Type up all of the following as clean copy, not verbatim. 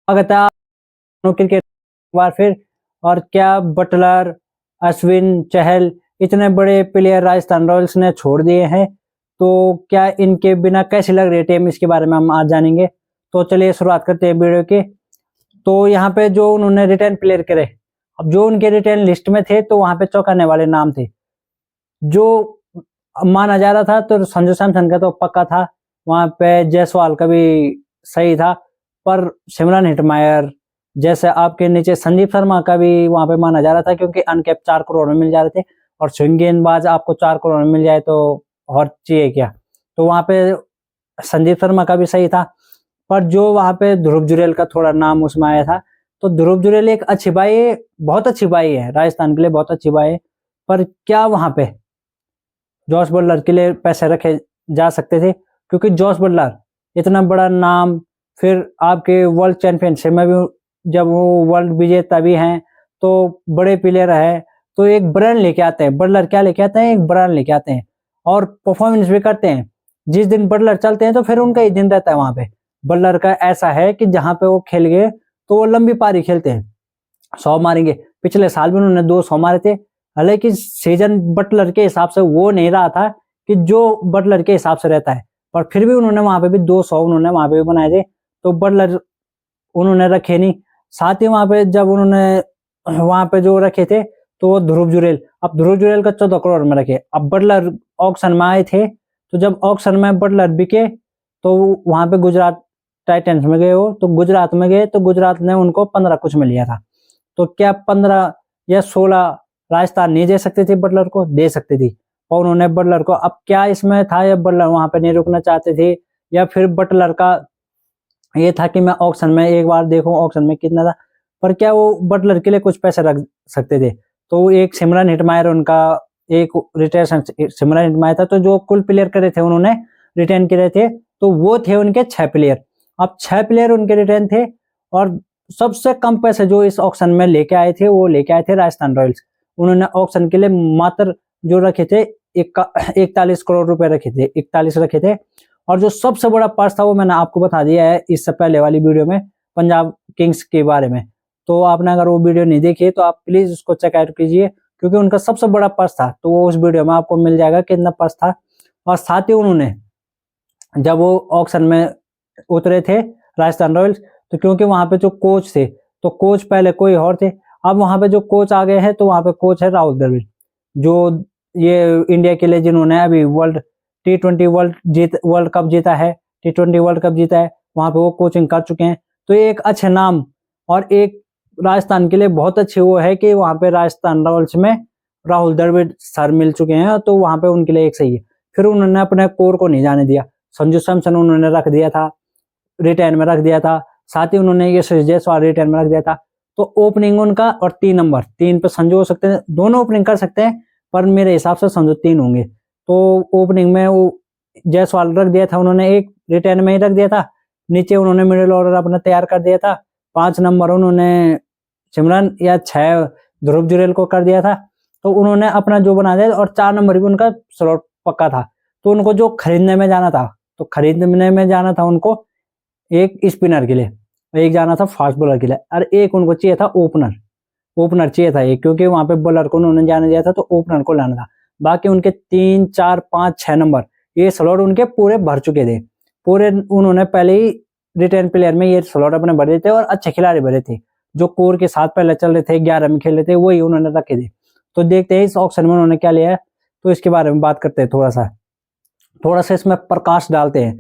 स्वागत है आपका क्रिकेट बार फिर। और क्या बटलर, अश्विन, चहल इतने बड़े प्लेयर राजस्थान रॉयल्स ने छोड़ दिए हैं, तो क्या इनके बिना कैसी लग रही है टीम, इसके बारे में हम आज जानेंगे। तो चलिए शुरुआत करते हैं वीडियो की। तो यहाँ पे जो उन्होंने रिटर्न प्लेयर करे, अब जो उनके रिटर्न लिस्ट में थे तो वहां पे चौंकाने वाले नाम थे। जो माना जा रहा था तो संजू सैमसन का तो पक्का था, वहां पे जायसवाल का भी सही था, पर सिमरन हिटमायर जैसे आपके नीचे संदीप शर्मा का भी वहां पे माना जा रहा था, क्योंकि अनकैप 4 करोड़ में मिल जा रहे थे। और स्विंग गेंदबाज आपको 4 करोड़ में मिल जाए तो और चाहिए क्या। तो वहां पे संदीप शर्मा का भी सही था, पर जो वहां पे ध्रुव जुरेल का थोड़ा नाम उसमें आया था। तो ध्रुव जुरेल एक अच्छी बाई है, बहुत अच्छी बाई है राजस्थान के लिए, बहुत अच्छी बाई है। पर क्या वहां पे जॉस बटलर के लिए पैसे रखे जा सकते थे, क्योंकि जॉस बटलर इतना बड़ा नाम, फिर आपके वर्ल्ड चैंपियनशिप में भी जब वो वर्ल्ड विजेता भी हैं, तो बड़े प्लेयर है, तो एक ब्रांड लेके आते हैं। बटलर क्या लेके आते हैं, एक ब्रांड लेके आते हैं और परफॉर्मेंस भी करते हैं। जिस दिन बटलर चलते हैं तो फिर उनका ही दिन रहता है वहां पे। बटलर का ऐसा है कि जहां पे वो खेल गए तो वो लंबी पारी खेलते हैं, 100 मारेंगे। पिछले साल भी उन्होंने 200 मारे थे, हालांकि सीजन बटलर के हिसाब से वो नहीं रहा था कि जो बटलर के हिसाब से रहता है, पर फिर भी उन्होंने वहां पे भी 200 उन्होंने वहां पे भी बनाए थे। तो बटलर उन्होंने रखे नहीं। साथ ही वहां पे जब उन्होंने वहां पे जो रखे थे तो वो ध्रुव जुरेल, अब ध्रुव जुरेल का 14 करोड़ में रखे। अब बटलर ऑक्शन में आए थे, तो जब ऑक्शन में बटलर बिके तो वहां पे गुजरात टाइटंस में गए हो, तो गुजरात में गए तो गुजरात ने उनको 15 कुछ में लिया था। तो क्या 15 या 16 राजस्थान नहीं दे सकती थी बटलर को, दे सकती थी। और उन्होंने बटलर को, अब क्या इसमें था, या बटलर वहां पे नहीं रुकना चाहते थे, या फिर बटलर का ये था कि मैं ऑक्शन में एक बार देखूं ऑक्शन में कितना था। पर क्या वो बटलर के लिए कुछ पैसे रख सकते थे। तो एक सिमरन हिटमायर उनका एक रिटेशन सिमरन हिटमायर था। तो जो कुल प्लेयर करे थे उन्होंने रिटर्न करे थे, तो वो थे उनके 6 प्लेयर। अब 6 प्लेयर उनके रिटर्न थे, और सबसे कम पैसे जो इस ऑक्शन में लेके आए थे वो लेके आए थे राजस्थान रॉयल्स। उन्होंने ऑक्शन के लिए मात्र जो रखे थे 41 करोड़ रुपए रखे थे, 41 रखे थे। और जो सबसे बड़ा पर्स था वो मैंने आपको बता दिया है इससे पहले वाली वीडियो में, पंजाब किंग्स के बारे में। तो आपने अगर वो वीडियो नहीं देखी तो आप प्लीज उसको चेकआउट कीजिए, क्योंकि उनका सबसे बड़ा पर्स था। तो वो उस वीडियो में आपको मिल जाएगा कितना पर्स था। और साथ ही उन्होंने जब वो ऑक्शन में उतरे थे राजस्थान रॉयल्स, तो क्योंकि वहां पे जो कोच थे, तो कोच पहले कोई और थे, अब वहां पे जो कोच आ गए हैं, तो वहां पे कोच है राहुल द्रविड़, जो ये इंडिया के लिए जिन्होंने अभी T20 वर्ल्ड कप जीता है, T20 वर्ल्ड कप जीता है, वहां पे वो कोचिंग कर चुके हैं। तो ये एक अच्छे नाम और एक राजस्थान के लिए बहुत अच्छी वो है कि वहां पे राजस्थान रॉयल्स में राहुल द्रविड़ सर मिल चुके हैं, तो वहां पे उनके लिए एक सही है। फिर उन्होंने अपने कोर को नहीं जाने दिया, संजू सैमसन उन्होंने रख दिया था, रिटेन में रख दिया था। साथ ही उन्होंने ये जायसवाल रिटेन में रख दिया था। तो ओपनिंग उनका और 3 नंबर 3 पे संजू हो सकते हैं, दोनों ओपनिंग कर सकते हैं, पर मेरे हिसाब से संजू 3 होंगे। तो ओपनिंग में वो जायसवाल रख दिया था उन्होंने, एक रिटेन में ही रख दिया था। नीचे उन्होंने मिडिल ऑर्डर अपना तैयार कर दिया था। 5 नंबर उन्होंने सिमरन या 6 ध्रुव जुरेल को कर दिया था। तो उन्होंने अपना जो बना दिया, और 4 नंबर भी उनका स्लॉट पक्का था। तो उनको जो खरीदने में जाना था, तो खरीदने में जाना था उनको एक स्पिनर के लिए, एक जाना था फास्ट बॉलर के लिए, और एक उनको चाहिए था ओपनर चाहिए था एक, क्योंकि वहां पे बॉलर को उन्होंने जाने दिया था, तो ओपनर को लाना था। बाकी उनके 3, 4, 5, 6 नंबर ये स्लॉट उनके पूरे भर चुके थे, पूरे उन्होंने पहले ही रिटर्न प्लेयर में ये स्लॉट अपने भरे थे, और अच्छे खिलाड़ी भरे थे। जो कोर के साथ पहले चल रहे थे, 11 में खेल रहे थे, वही उन्होंने रखे थे। तो देखते हैं इस ऑक्शन में उन्होंने क्या लिया है, तो इसके बारे में बात करते हैं। थोड़ा सा इसमें प्रकाश डालते हैं।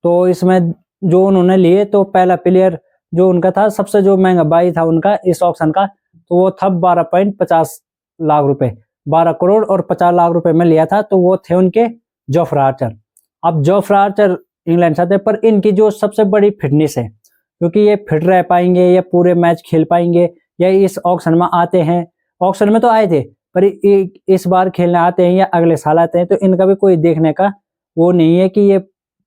तो इसमें जो उन्होंने लिए, तो पहला प्लेयर जो उनका था, सबसे जो महंगा बाई था उनका इस ऑक्शन का, तो वो था 12.50 लाख रुपए, 12 करोड़ और 50 लाख रुपए में लिया था। तो वो थे उनके जोफ्रा आर्चर। अब जोफ्रा आर्चर इंग्लैंड से आते, पर इनकी जो सबसे बड़ी फिटनेस है, क्योंकि ये फिट रह पाएंगे या पूरे मैच खेल पाएंगे, या इस ऑक्शन में आते हैं, ऑक्शन में तो आए थे, पर इस बार खेलने आते हैं या अगले साल आते हैं, तो इनका भी कोई देखने का वो नहीं है कि ये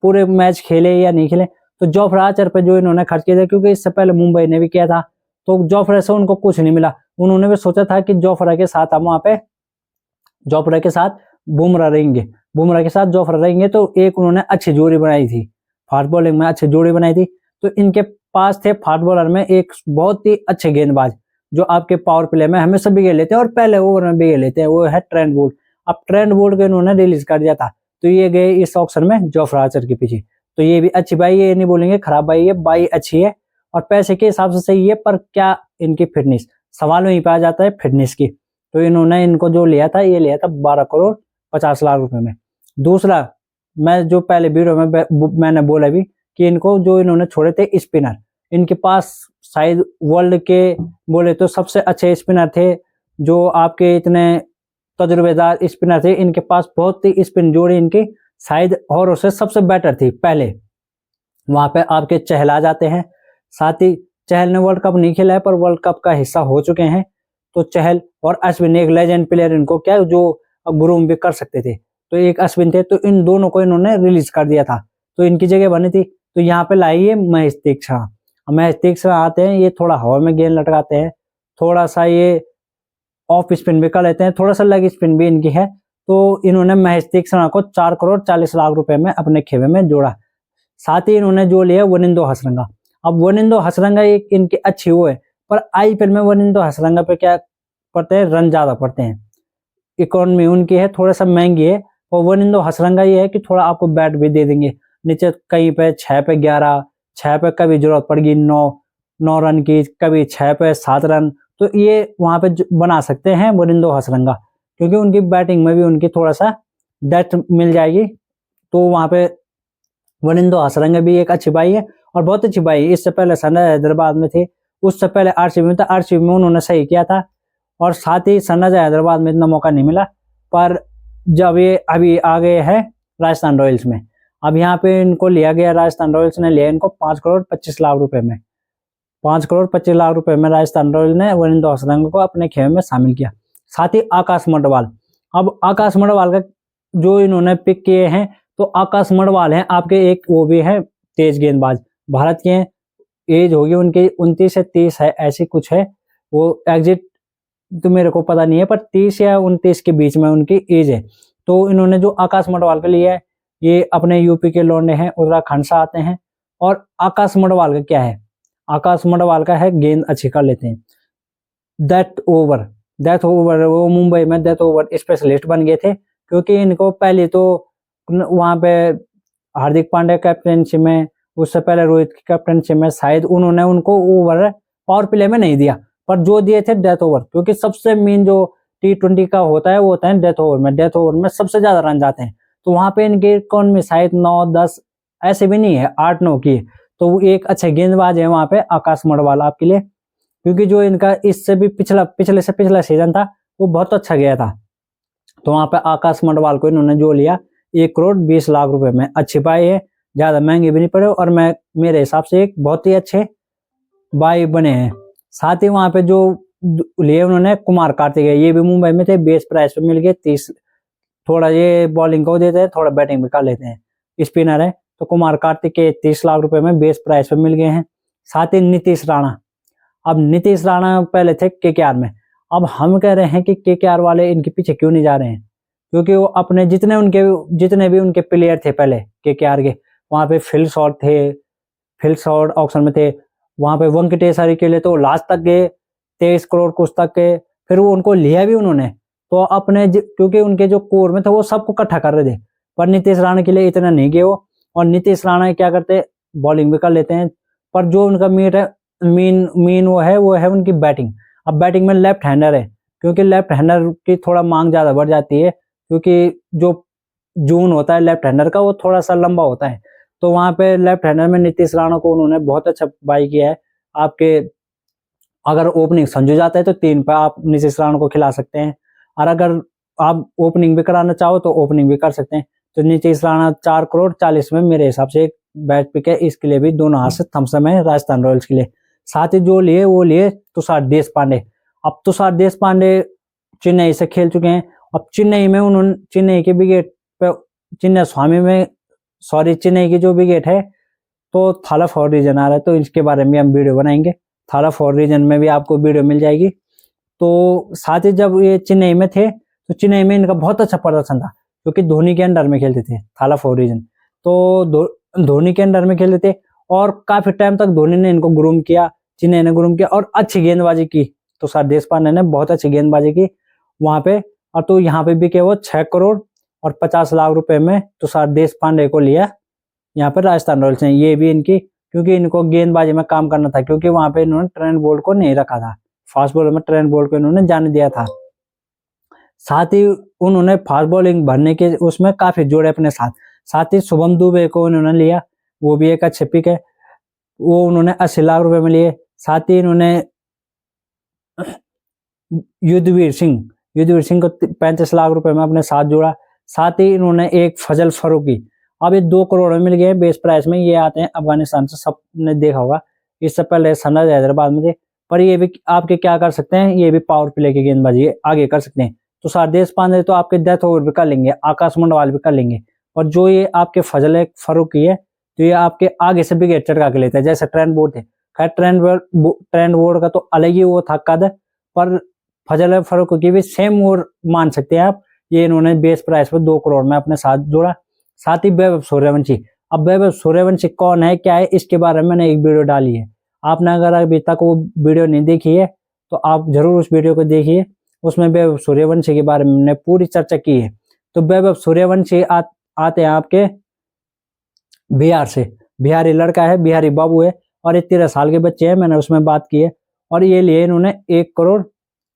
पूरे मैच खेले या नहीं खेले। तो जोफ्रा आर्चर पे जो इन्होंने खर्च किया था, क्योंकि इससे पहले मुंबई ने भी किया था, तो जोफ्रा से उनको कुछ नहीं मिला। उन्होंने भी सोचा था कि जोफ्रा के साथ हम वहां पे जोफ्रा के साथ बुमराह रहेंगे, बुमराह के साथ जोफ्रा रहेंगे, तो एक उन्होंने अच्छी जोड़ी बनाई थी, फास्ट बॉलिंग में अच्छी जोड़ी बनाई थी। तो इनके पास थे फास्ट बॉलर में एक बहुत ही अच्छे गेंदबाज, जो आपके पावर प्ले में हमेशा विकेट लेते हैं और पहले ओवर में विकेट लेते हैं, वो है ट्रेंट बोल्ट। अब ट्रेंट बोल्ट को इन्होंने रिलीज कर दिया था, तो ये गए इस ऑक्शन में जोफ्रा आर्चर के पीछे। तो ये भी अच्छी बाई है, ये नहीं बोलेंगे खराब बाई है, बाई अच्छी है और पैसे के हिसाब से सही है। पर क्या इनकी फिटनेस, सवाल वहीं पे आ जाता है फिटनेस की। तो इन्होंने इनको जो लिया था, ये लिया था 12 करोड़ 50 लाख रुपए में। दूसरा, मैं जो पहले वीडियो में मैंने बोला भी कि इनको जो इन्होंने छोड़े थे स्पिनर, इनके पास शायद वर्ल्ड के बोले तो सबसे अच्छे स्पिनर थे, जो आपके इतने तजुर्बेदार स्पिनर थे। इनके पास बहुत ही स्पिन जोड़ी इनकी शायद और से सबसे बेटर थी पहले। वहां पे आपके चहल आ जाते हैं, साथ ही चहल ने वर्ल्ड कप नहीं खेला है पर वर्ल्ड कप का हिस्सा हो चुके हैं। तो चहल और अश्विन एक लेजेंड प्लेयर इनको क्या जो ग्रूम भी कर सकते थे, तो एक अश्विन थे, तो इन दोनों को इन्होंने रिलीज कर दिया था, तो इनकी जगह बनी थी। तो यहाँ पे लाई है महेश तीक्षणा। महेश तीक्षणा आते हैं, ये थोड़ा हवा में गेंद लटकाते हैं, थोड़ा सा ये ऑफ स्पिन भी कर लेते हैं, थोड़ा सा लेग स्पिन भी इनकी है। तो इन्होंने महेश तीक्षणा को 4 करोड़ 40 लाख रुपए में अपने खेमे में जोड़ा। साथ ही इन्होंने जो लिया वनिंदो हसरंगा। अब वनिंदो हसरंगा एक इनकी अच्छी वो है, पर आईपीएल में वनिंदो हसरंगा पे क्या पड़ते हैं, रन ज्यादा पड़ते हैं, इकोनॉमी उनकी है थोड़ा सा महंगी है। और वनिंदो हसरंगा ये है कि थोड़ा आपको बैट भी दे देंगे नीचे, कहीं पे 6 पे 11, 6 पे कभी जरूरत पड़ेगी 9 रन की, कभी 6 पे 7 रन, तो ये वहां पे बना सकते हैं वनिंदो हसरंगा, क्योंकि उनकी बैटिंग में भी उनकी थोड़ा सा डेप्थ मिल जाएगी। तो वहां पे वनिंदो हसरंगा भी एक अच्छी बाई है और बहुत अच्छी बाई। इससे पहले सनराइजर हैदराबाद में थे, उससे पहले आरसीबी में था, आरसीबी में उन्होंने सही किया था और साथ ही सनराइजर हैदराबाद में इतना मौका नहीं मिला। पर जब ये अभी आ गए हैं राजस्थान रॉयल्स में, अब यहाँ पे इनको लिया गया, राजस्थान रॉयल्स ने लिया इनको 5 करोड़ 25 लाख रुपए में। 5 करोड़ 25 लाख रुपए में राजस्थान रॉयल्स ने वनिंदो हसरंगा को अपने खेमे में शामिल किया। साथ ही आकाश मडवाल। अब आकाश मडवाल का जो इन्होंने पिक किए हैं, तो आकाश मडवाल हैं आपके एक वो भी है तेज गेंदबाज, भारत के हैं, एज होगी उनकी 29 से 30 है, ऐसी कुछ है, वो एग्जिट तो मेरे को पता नहीं है, पर 30 या 29 के बीच में उनकी एज है। तो इन्होंने जो आकाश मडवाल के लिए है, ये अपने यूपी के लौंडे हैं, उत्तराखंड से आते हैं। और आकाश मडवाल का क्या है, आकाश मडवाल का है गेंद अच्छी कर लेते हैं, डेथ ओवर वो मुंबई में डेथ ओवर स्पेशलिस्ट बन गए थे, क्योंकि इनको पहले तो वहां पे हार्दिक पांड्या कैप्टनशिप में, उससे पहले रोहित की कैप्टनशिप में शायद उन्होंने उनको ओवर पावर प्ले में नहीं दिया, पर जो दिए थे डेथ ओवर, क्योंकि सबसे मेन जो T20 का होता है वो होता है डेथ ओवर में। डेथ ओवर में सबसे ज्यादा रन जाते हैं, तो वहां पे इनके इकोनॉमी शायद 9-10 ऐसे भी नहीं है, 8-9 की। तो वो एक अच्छे गेंदबाज है वहां पे आकाश मडवाल आपके लिए, क्योंकि जो इनका इससे भी पिछला सीजन था वो बहुत अच्छा गया था। तो वहां पे आकाश मडवाल को इन्होंने जो लिया 1 करोड़ 20 लाख रुपए में, अच्छी बाई है, ज्यादा महंगे भी नहीं पड़े और मेरे हिसाब से एक बहुत ही अच्छे बाई बने हैं। साथ ही वहां पे जो लिए उन्होंने कुमार कार्तिक, ये भी मुंबई में थे, बेस प्राइस पे मिल गए 30, थोड़ा ये बॉलिंग को देते हैं, थोड़ा बैटिंग भी कर लेते हैं, स्पिनर है। तो कुमार कार्तिक के 30 लाख रुपए में बेस प्राइस पे मिल गए हैं। साथ ही नीतीश राणा। अब नीतीश राणा पहले थे केकेआर में, अब हम कह रहे हैं कि केकेआर वाले इनके पीछे क्यों नहीं जा रहे हैं, क्योंकि वो अपने जितने भी उनके प्लेयर थे पहले केकेआर के, वहां पे फिल शॉर्ट ऑक्शन में थे, वहां पे वेंकटेश अय्यर तो लास्ट तक गए 23 करोड़ कुछ तक के, फिर वो उनको लिया भी उन्होंने। तो अपने क्योंकि उनके जो कोर में थे वो सबको इकट्ठा कर रहे थे, पर नीतीश राणा के लिए इतना नहीं गए वो। और नीतीश राणा क्या करते, बॉलिंग भी कर लेते हैं, पर जो उनका मीन वो है उनकी बैटिंग। अब बैटिंग में लेफ्ट हैंडर है, क्योंकि लेफ्ट हैंडर की थोड़ा मांग ज्यादा बढ़ जाती है, क्योंकि जो जून होता है लेफ्ट हैंडर का वो थोड़ा सा लंबा होता है। तो वहां पे लेफ्ट हैंडर में नीतीश राणा को उन्होंने बहुत अच्छा बाई किया है। आपके अगर ओपनिंग संजू जाता है तो 3 पे आप नीतीश राणा को खिला सकते हैं, और अगर आप ओपनिंग भी कराना चाहो तो ओपनिंग भी कर सकते हैं। तो नीतीश राणा 4 करोड़ 40 में मेरे हिसाब से एक बैट पिक है, इसके लिए भी दोनों हाथ से थम्स अप है राजस्थान रॉयल्स के लिए। साथ ही जो लिए वो लिए तुषार देशपांडे। अब तुषार देशपांडे चेन्नई से खेल चुके हैं, अब चेन्नई के विकेट पे चेन्नई की जो विकेट है तो थाला फॉर रीजन आ रहा है, तो इसके बारे में हम वीडियो बनाएंगे, थाला फॉर रीजन में भी आपको वीडियो मिल जाएगी। तो साथ ही जब ये चेन्नई में थे तो चेन्नई में इनका बहुत अच्छा प्रदर्शन था, क्योंकि धोनी के अंडर में खेलते थे थाला फॉर रीजन, तो धोनी के अंडर में खेलते थे और काफी टाइम तक धोनी ने इनको ग्रूम किया, चेन्नई ने ग्रूम किया और अच्छी गेंदबाजी की। तो सर देशपांडे ने बहुत अच्छी गेंदबाजी की वहां पे, और तो यहाँ पे बिके वो 6 करोड़ और 50 लाख रुपए में। तो सर देशपांडे को लिया यहाँ पे राजस्थान रॉयल्स ने। ये भी इनकी, क्योंकि इनको गेंदबाजी में काम करना था, क्योंकि वहां पे इन्होंने ट्रेंट बोल्ट को नहीं रखा था, फास्ट बॉलर में ट्रेंट बोल्ट को इन्होंने जाने दिया था। साथ ही उन्होंने फास्ट बॉलिंग भरने के उसमें काफी जोड़े अपने साथ। साथ ही शुभम दुबे को उन्होंने लिया, वो भी एक अच्छे पिक है, वो उन्होंने 80 लाख रुपए में लिए। साथ ही इन्होंने युद्धवीर सिंह को 35 लाख रुपए में अपने साथ जोड़ा। साथ ही इन्होंने एक फजल फरूकी, अब ये 2 करोड़ में मिल गए बेस प्राइस में। ये आते हैं अफगानिस्तान से, सबने देखा होगा, इससे पहले सनराइज हैदराबाद में थे। पर ये भी आपके क्या कर सकते हैं, ये भी पावर प्ले की गेंदबाजी आगे कर सकते हैं। तो सर देशपांडे तो आपके डेथ ओवर भी कर लेंगे, आकाश मंडवाल भी कर लेंगे, और जो ये आपके फजल फरूकी है, तो ये आपके आगे से विकेट चटका के लेते हैं, जैसे ट्रेंट बोल्ट थे। खैर ट्रेंट बोल्ट का तो अलग ही वो था कद, पर फजल फरूकी की भी सेम और मान सकते हैं आप। ये इन्होंने बेस प्राइस पर 2 करोड़ में अपने साथ जोड़ा। साथ ही वैभव सूर्यवंशी, अब वैभव सूर्यवंशी कौन है, क्या है, इसके बारे में मैंने एक वीडियो डाली है। आपने अगर अभी तक वो वीडियो नहीं देखी है तो आप जरूर उस वीडियो को देखिए, उसमें वैभव सूर्यवंशी के बारे में मैंने पूरी चर्चा की है। तो वैभव सूर्यवंशी आते हैं आपके बिहार से, बिहारी लड़का है, बिहारी बाबू है, और ये 13 साल के बच्चे हैं, मैंने उसमें बात की है। और ये लिए इन्होंने 1 करोड़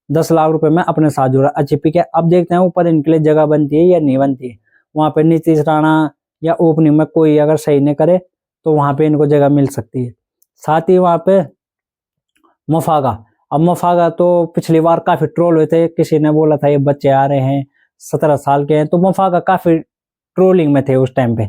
10 लाख रुपए में अपने साथ जोड़ा। अच्छी पिक है। अब देखते हैं ऊपर इनके लिए जगह बनती है या नहीं बनती है। वहां पे नीतीश राणा या ओपनिंग में कोई अगर सही नहीं करे तो वहां पे इनको जगह मिल सकती है। साथ ही वहां पे मफागा, अब मफागा तो पिछली बार काफी ट्रोल हुए थे, किसी ने बोला था ये बच्चे आ रहे हैं 17 साल के हैं, तो मफागा काफी ट्रोलिंग में थे उस टाइम पे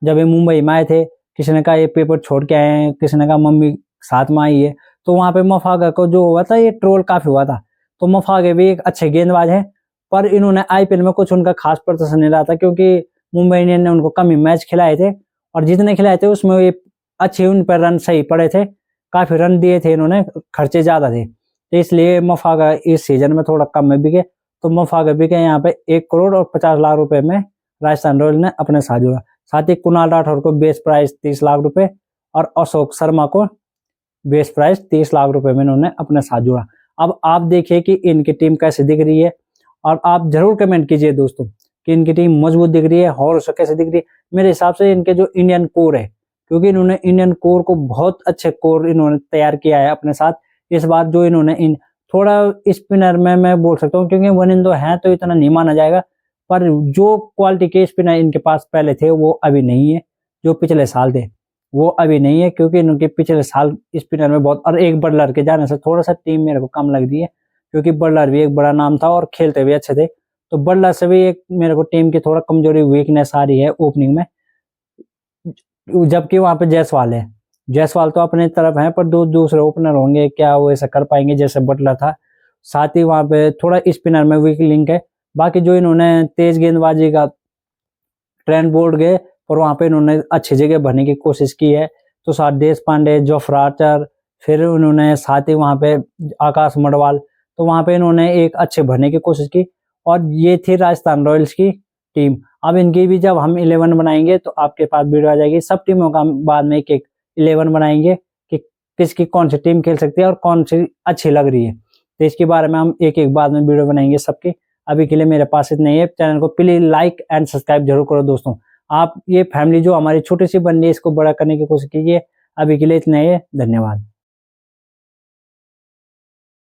जब ये मुंबई में आए थे। किसी ने कहा ये पेपर छोड़ के आए हैं, किसी ने कहा मम्मी साथ में आई है, तो वहां पे मफागा को जो हुआ था, ये ट्रोल काफी हुआ था। तो मफागे भी एक अच्छे गेंदबाज हैं, पर इन्होंने आईपीएल में कुछ उनका खास प्रदर्शन नहीं रहा था, क्योंकि मुंबई इंडियन ने उनको कम ही मैच खिलाए थे, और जितने खिलाए थे उसमें ये अच्छे उन पर रन सही पड़े थे, काफी रन दिए थे इन्होंने, खर्चे ज्यादा थे, तो इसलिए मफागा इस सीजन में थोड़ा कम में बिके। तो मफागा बिके यहाँ पे 1 करोड़ और 50 लाख रुपए में राजस्थान रॉयल ने अपने साथ जोड़ा। साथ ही कुणाल राठौर को बेस प्राइस 30 लाख रुपए और अशोक शर्मा को बेस प्राइस 30 लाख रुपए में इन्होंने अपने साथ जोड़ा। अब आप देखिए कि इनकी टीम कैसे दिख रही है, और आप जरूर कमेंट कीजिए दोस्तों कि इनकी टीम मजबूत दिख रही है और कैसे दिख रही है। मेरे हिसाब से इनके जो इंडियन कोर है, क्योंकि इन्होंने इंडियन कोर को बहुत अच्छे कोर इन्होंने तैयार किया है अपने साथ। इस बार जो इन्होंने थोड़ा स्पिनर में मैं बोल सकता हूँ, क्योंकि 1 इन 2 है तो इतना नहीं माना जाएगा, पर जो क्वालिटी के स्पिनर इनके पास पहले थे वो अभी नहीं है, जो पिछले साल थे वो अभी नहीं है, क्योंकि इनके पिछले साल स्पिनर में बहुत, और एक बटलर के जाने से थोड़ा सा टीम मेरे को कम लग रही है, क्योंकि बटलर भी एक बड़ा नाम था और खेलते भी अच्छे थे। तो बटलर से भी एक मेरे को टीम की थोड़ा कमजोरी वीकनेस आ रही है ओपनिंग में, जबकि वहां पे जायसवाल है। जायसवाल तो अपने तरफ है, पर दूसरे ओपनर होंगे, क्या वो ऐसा कर पाएंगे जैसे बटलर था। साथ ही वहां पे थोड़ा स्पिनर में वीक लिंक है। बाकी जो इन्होंने तेज गेंदबाजी का ट्रेंड बोर्ड गए, और वहां पे इन्होंने अच्छी जगह भरने की कोशिश की है। तो साथ देशपांडे, जोफ्रा आर्चर, फिर उन्होंने साथ ही वहां पे आकाश मंडवाल, तो वहां पे इन्होंने एक अच्छे भरने की कोशिश की, और ये थी राजस्थान रॉयल्स की टीम। अब इनकी भी जब हम 11 बनाएंगे तो आपके पास वीडियो आ जाएगी, सब टीमों का बाद में एक 11 बनाएंगे कि किसकी कौन सी टीम खेल सकती है और कौन सी अच्छी लग रही है। तो इसके बारे में हम एक बाद में वीडियो बनाएंगे सबकी। अभी के लिए मेरे पास इतना ही है। चैनल को प्लीज लाइक एंड सब्सक्राइब जरूर करो दोस्तों। आप ये फैमिली जो हमारी छोटी सी बन रही है, इसको बड़ा करने की कोशिश कीजिए। अभी के लिए इतना ही है, धन्यवाद।